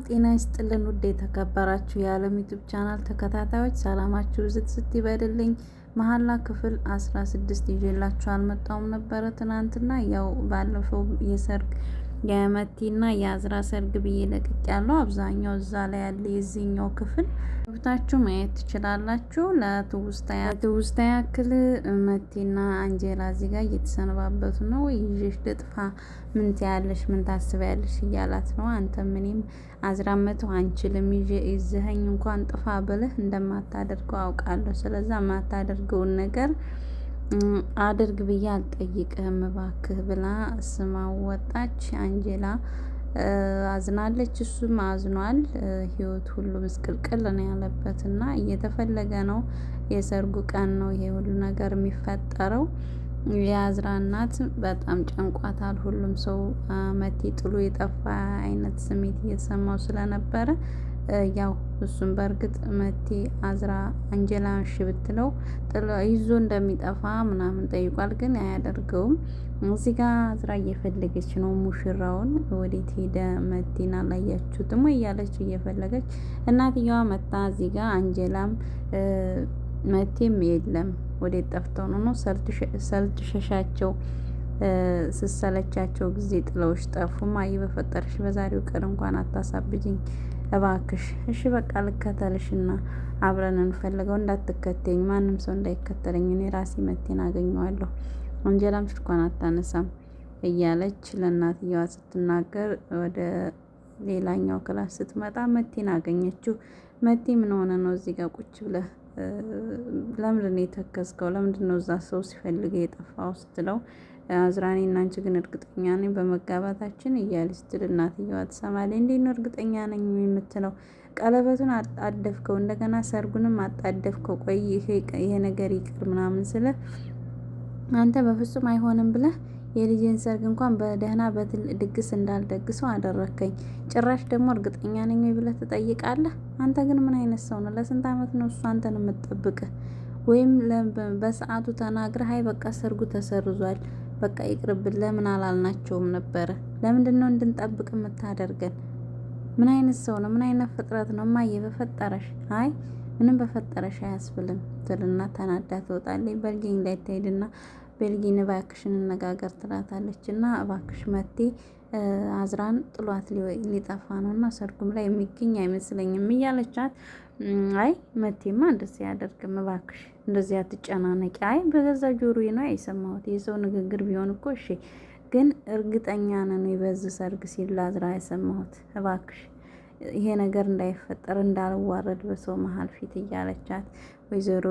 ጤና ይስጥልን ውድ የተከበራችሁ የዓለም ዩቲዩብ ቻናል ተከታታዮች ሰላማችሁ ዝት ይበልልኝ። መሀላ ክፍል 16 ይዤላችሁ አልመጣሁም ነበረ ትናንትና። ያው ባለፈው የሰርግ የመቲና የአዝራ ሰርግ ብዬ ለቅቄያለሁ። አብዛኛው እዛ ላይ ያለ የዚህኛው ክፍል ገብታችሁ ማየት ትችላላችሁ። ለትውስታ ያክል መቲና አንጀላ እዚህ ጋር እየተሰነባበቱ ነው። ይዤሽ ልጥፋ ምን ትያለሽ ምን ታስቢያለሽ እያላት ነው። አንተም እኔም አዝራመተው አንችልም ይዘኸኝ እንኳን ጥፋ ብልህ እንደማታደርገው አውቃለሁ። ስለዛ የማታደርገውን ነገር አድርግ ብዬ አልጠይቅህም እባክህ ብላ ስማው ወጣች። አንጀላ አዝናለች፣ እሱም አዝኗል። ህይወት ሁሉ ምስቅልቅል ነው ያለበትና እየተፈለገ ነው። የሰርጉ ቀን ነው ይሄ ሁሉ ነገር የሚፈጠረው። የአዝራ እናት በጣም ጨንቋታል። ሁሉም ሰው መቲ ጥሎ የጠፋ አይነት ስሜት እየተሰማው ስለነበረ ያው እሱም በእርግጥ መቲ አዝራ አንጀላ እሺ ብትለው ይዞ እንደሚጠፋ ምናምን ጠይቋል፣ ግን አያደርገውም። እዚህ ጋር አዝራ እየፈለገች ነው ሙሽራውን። ወዴት ሄደ መቲን አላያችሁትም ወይ እያለች እየፈለገች እናትየዋ መታ እዚህ ጋር አንጀላም መቲም የለም ወዴት ጠፍተው ነው ሰልችሸሻቸው ስሰለቻቸው ጊዜ ጥለውሽ ጠፉ። ማይ በፈጠርሽ በዛሬው ቀን እንኳን አታሳብጅኝ እባክሽ። እሺ በቃ ልከተልሽና አብረን እንፈልገው፣ እንዳትከተኝ ማንም ሰው እንዳይከተለኝ እኔ ራሴ መቲን አገኘዋለሁ። አንጀላም ስልኳን አታነሳም እያለች ለእናትየዋ ስትናገር ወደ ሌላኛው ክላስ ስትመጣ መቲን አገኘችው። መቲ ምን ሆነ ነው እዚህ ጋር ቁጭ ብለህ ለምንድን ነው የተከዝከው? ለምንድን ነው እዛ ሰው ሲፈልግ የጠፋው ስትለው አዝራኔ እና አንቺ ግን እርግጠኛ ነኝ በመጋባታችን እያለች ስትል እናትየዋ ትሰማለች። እንዴት ነው እርግጠኛ ነኝ የምትለው? ቀለበቱን አጣደፍከው፣ እንደገና ሰርጉንም አጣደፍከው። ቆይ ይሄ ነገር ይቅር ምናምን ስለ አንተ በፍጹም አይሆንም ብለህ የልጄን ሰርግ እንኳን በደህና ድግስ እንዳልደግሰው አደረከኝ። ጭራሽ ደግሞ እርግጠኛ ነኝ ብለህ ትጠይቃለህ? አንተ ግን ምን አይነት ሰው ነው? ለስንት አመት ነው እሱ አንተን የምትጠብቅህ? ወይም በሰዓቱ ተናግረህ አይ በቃ ሰርጉ ተሰርዟል በቃ ይቅርብን ለምን አላልናቸውም ነበረ? ለምንድን ነው እንድንጠብቅ የምታደርገን? ምን አይነት ሰው ነው? ምን አይነት ፍጥረት ነው? እማዬ በፈጠረሽ። አይ ምንም በፈጠረሽ አያስብልም ትልና ተናዳ ትወጣለች። በልጊኝ ላይ ትሄድና በልጊኝ እባክሽን እንነጋገር ትላታለች። እና እባክሽ መቴ አዝራን ጥሏት ሊጠፋ ነው እና ሰርጉም ላይ የሚገኝ አይመስለኝም እያለቻት፣ አይ መቴማ እንደዚህ አያደርግም እባክሽ እንደዚህ አትጨናነቂ። አይ በገዛ ጆሮዬ ነው የሰማሁት የሰው ንግግር ቢሆን እኮ እሺ፣ ግን እርግጠኛ ነን በዚህ ሰርግ ሲል ለአዝራ የሰማሁት እባክሽ ይሄ ነገር እንዳይፈጠር እንዳልዋረድ በሰው መሀል ፊት እያለቻት ወይዘሮ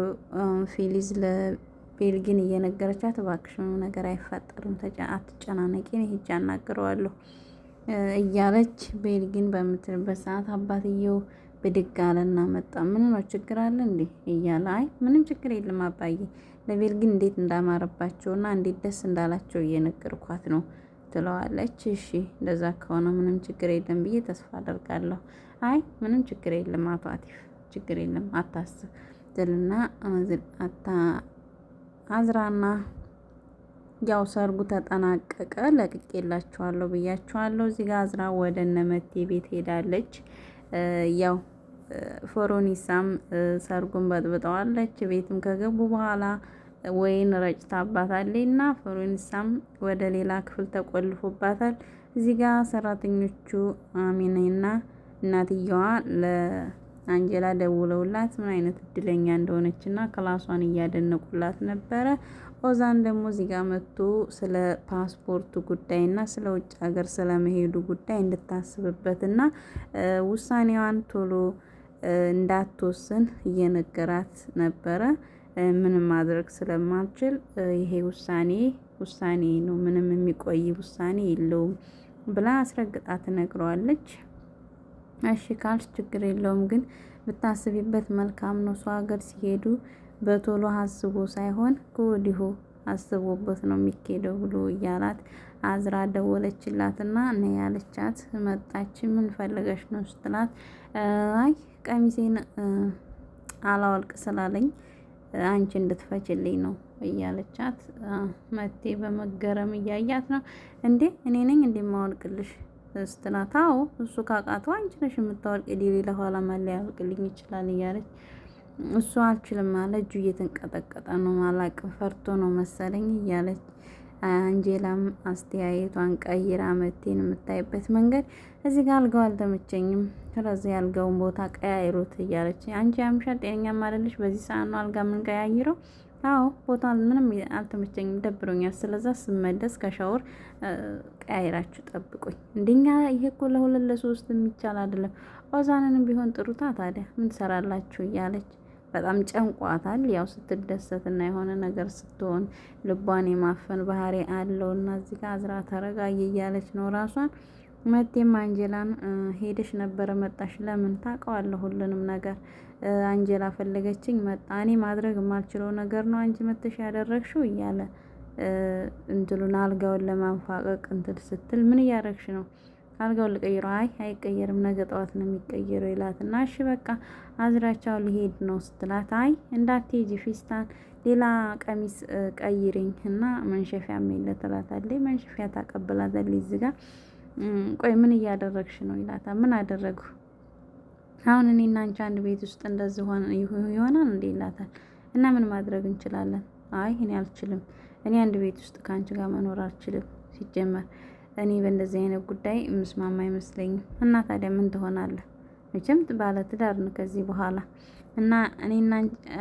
ፌሊዝ ለቤልጊን እየነገረቻት እባክሽ ምንም ነገር አይፈጠርም አትጨናነቂ እኔ ሂጅ አናግረዋለሁ እያለች ቤልጊን በምትልበት ሰዓት አባትየው ብድግ አለና መጣ። ምን ነው ችግር አለ እንዴ እያለ፣ አይ ምንም ችግር የለም አባዬ ለቤልጊን እንዴት እንዳማረባቸውና እንዴት ደስ እንዳላቸው እየነገርኳት ነው ትለዋለች። እሺ እንደዛ ከሆነ ምንም ችግር የለም ብዬ ተስፋ አደርጋለሁ። አይ ምንም ችግር የለም አቶ አቲፍ ችግር የለም አታስብ ትልና አዝራና ያው ሰርጉ ተጠናቀቀ። ለቅቄላችኋለሁ ብያችኋለሁ። እዚህ ጋር አዝራ ወደ እነመቴ ቤት ሄዳለች። ያው ፎሮኒሳም ሰርጉን በጥብጠዋለች። ቤትም ከገቡ በኋላ ወይን ረጭታባታለች እና ፎሮኒሳም ወደ ሌላ ክፍል ተቆልፎባታል። እዚህ ጋር ሰራተኞቹ አሚናና እናትየዋ ለአንጀላ ደውለውላት ምን አይነት እድለኛ እንደሆነችና ክላሷን እያደነቁላት ነበረ። ኦዛን ደግሞ እዚህ ጋር መጥቶ ስለ ፓስፖርቱ ጉዳይና ስለ ውጭ ሀገር ስለመሄዱ ጉዳይ እንድታስብበትና ውሳኔዋን ቶሎ እንዳትወስን እየነገራት ነበረ። ምንም ማድረግ ስለማልችል ይሄ ውሳኔ ነው፣ ምንም የሚቆይ ውሳኔ የለውም ብላ አስረግጣ ትነግረዋለች። እሺ ካልሽ ችግር የለውም፣ ግን ብታስቢበት መልካም ነው። ሰው ሀገር ሲሄዱ በቶሎ አስቦ ሳይሆን ከወዲሁ አስቦበት ነው የሚኬደው ብሎ እያላት አዝራ ደወለችላትና እኔ ያለቻት መጣች። ምን ፈልገሽ ነው ስትላት፣ አይ ቀሚሴን አላወልቅ ስላለኝ አንቺ እንድትፈችልኝ ነው እያለቻት፣ መቴ በመገረም እያያት ነው። እንዴ እኔ ነኝ እንደማወልቅልሽ ስትላት አዎ እሱ ካቃተው አንቺ ነሽ የምታወልቅ ሌላ ኋላ ማን ሊያወልቅልኝ ይችላል እያለች እሱ አልችልም አለ። እጁ እየተንቀጠቀጠ ነው ማላቅ ፈርቶ ነው መሰለኝ እያለች አንጀላም አስተያየቷን ቀይራ መቴን የምታይበት መንገድ እዚህ ጋር አልጋው አልተመቸኝም፣ ስለዚህ ያልጋውን ቦታ ቀያይሩት እያለች አንቺ ያምሻል ጤነኛም አይደለሽ፣ በዚህ ሰዓት ነው አልጋ የምንቀያይረው? አዎ ቦታ ምንም አልተመቸኝም ደብሮኛል፣ ስለዛ ስመለስ ከሻወር ቀያይራችሁ ጠብቁኝ። እንደኛ ይሄ እኮ ለሁለት ለሶስት የሚቻል አይደለም። ኦዛንንም ቢሆን ጥሩታ ታዲያ ምን ትሰራላችሁ እያለች በጣም ጨንቋታል። ያው ስትደሰትና የሆነ ነገር ስትሆን ልቧን የማፈን ባህሪ አለውና እዚህ ጋር አዝራ ተረጋጊ እያለች ነው ራሷን። መቴም አንጀላን ሄደሽ ነበረ መጣሽ፣ ለምን ታውቀዋለሁ ሁሉንም ነገር አንጀላ ፈለገችኝ መጣ፣ እኔ ማድረግ የማልችለው ነገር ነው አንቺ መተሽ ያደረግሽው እያለ እንትሉን አልጋውን ለማንፋቀቅ እንትል ስትል ምን እያረግሽ ነው? አልጋውን ልቀይረው? አይ አይቀየርም፣ ነገ ጠዋት ነው የሚቀየረው ይላትና እሺ በቃ አዝራቻው ሊሄድ ነው ስትላት አይ እንዳትሄጂ ፊስታን ሌላ ቀሚስ ቀይሪኝ እና መንሸፊያ የለ ትላታለች። መንሸፊያ ታቀብላታለች። እዚህ ጋር ቆይ ምን እያደረግሽ ነው ይላታል። ምን አደረጉ አሁን እኔና አንቺ አንድ ቤት ውስጥ እንደዚህ ይሆናል እንዴ ይላታል። እና ምን ማድረግ እንችላለን? አይ እኔ አልችልም፣ እኔ አንድ ቤት ውስጥ ከአንቺ ጋር መኖር አልችልም። ሲጀመር እኔ በእንደዚህ አይነት ጉዳይ ምስማማ አይመስለኝም። እና ታዲያ ምን ትሆናለህ? መቼም ባለ ትዳር ነው ከዚህ በኋላ እና እኔና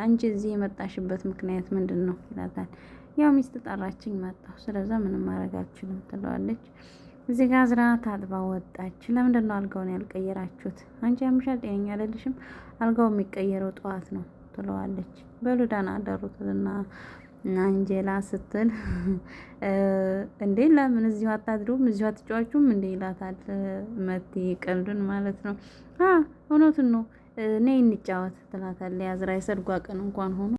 አንቺ እዚህ የመጣሽበት ምክንያት ምንድን ነው ይላታል። ያው ሚስት ጠራችኝ መጣሁ፣ ስለዛ ምንም ማድረግ አልችልም ትለዋለች። እዚህ ጋር አዝራ ታጥባ ወጣች። ለምንድን ነው አልጋውን ያልቀየራችሁት? አንቺ ያምሻል ጤነኛ አይደለሽም፣ አልጋው የሚቀየረው ጠዋት ነው ትለዋለች። በሉ ደህና አደሩትና አንጀላ ስትል እንዴ ለምን እዚሁ አታድሩም እዚሁ አትጫዋቹም እንዴ ይላታል። መቲ ቀልዱን ማለት ነው። እውነቱን ነው ነይ እንጫወት ትላታለች። አዝራ የሰርጓ ቀን እንኳን ሆኖ